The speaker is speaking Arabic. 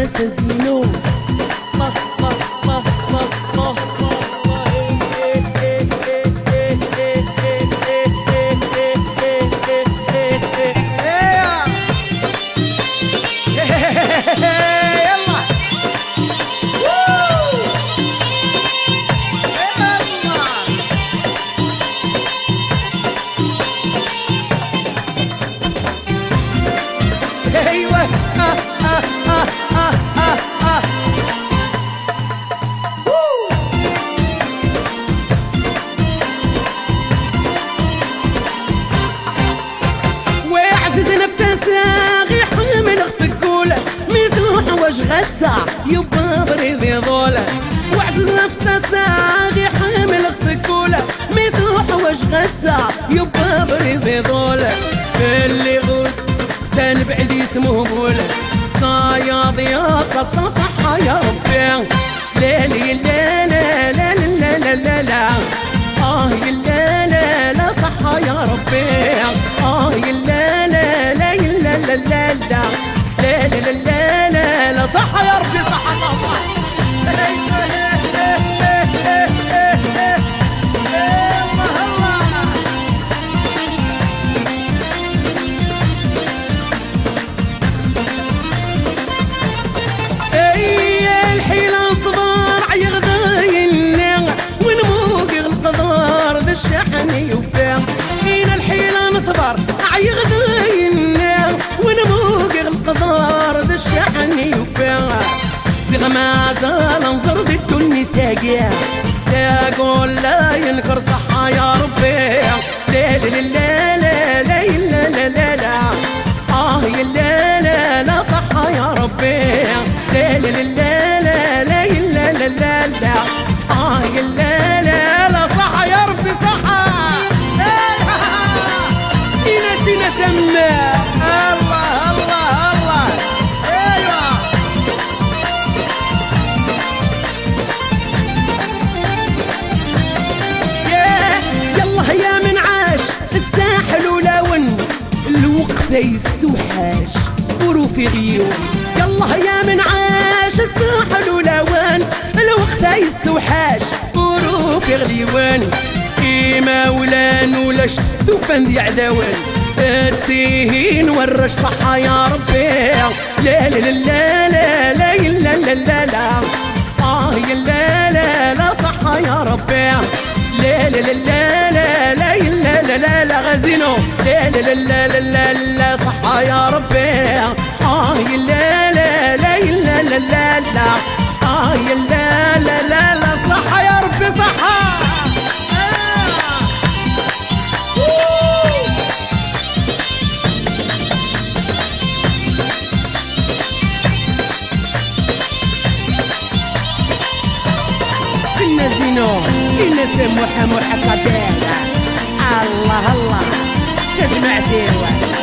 نفاس زينو غسا يبا بريدي ضوله وعزز نفسه ساغي حامل غسكوله ميثوح وش غسا يبا بريدي ضوله اللي غود سان بعد اسمه بوله صايا ضياقة صحة يا ربي ليلي لا لا لا لا لا لا لا لا لا لا صحة يا ربي لا لا لا لا لا لا لا لا لا لا لا لا صحة يا ربي صحة الله الحيلة صبار عيغداينا ونموق القدار ذا الشحن يبان هنا الحيلة نصبر عيغداينا ونموق القدار ذا الشحن يبان زغ ما زال انظر ذي الدنيا تاقيا تقول لا ينكر صحة يا ربي لا لا لا لا لا لا لا لا لا يا لا لا لا صحة يا ربي لا لا لا لا لا لا لا لا لا يا لا لا لا صحة يا ربي صحة نسينا سما الله الله الله ايوه يلا يا من عاش الساحل ولون الوقت يسوحاش وروفي غيون يلا يا من عاش الساحل ولون الوقت يسوحاش وروفي غليوان كيما ولان ولا شتوفان ذي عداوان تسيهين ورش صحة يا ربي لا لا لا لا لا لا لا لا لا يا لا لا لا صحة يا ربي لا لا لا لا لا لا لا لا لا غازينو لا لا لا لا لا لا صحة يا ربي يا لا لا لا لا لا لا لا يا لا لا لا لا صحة يا ربي صحة كنا زينو كنا سموحة موحة قديرة الله الله تجمع ديوة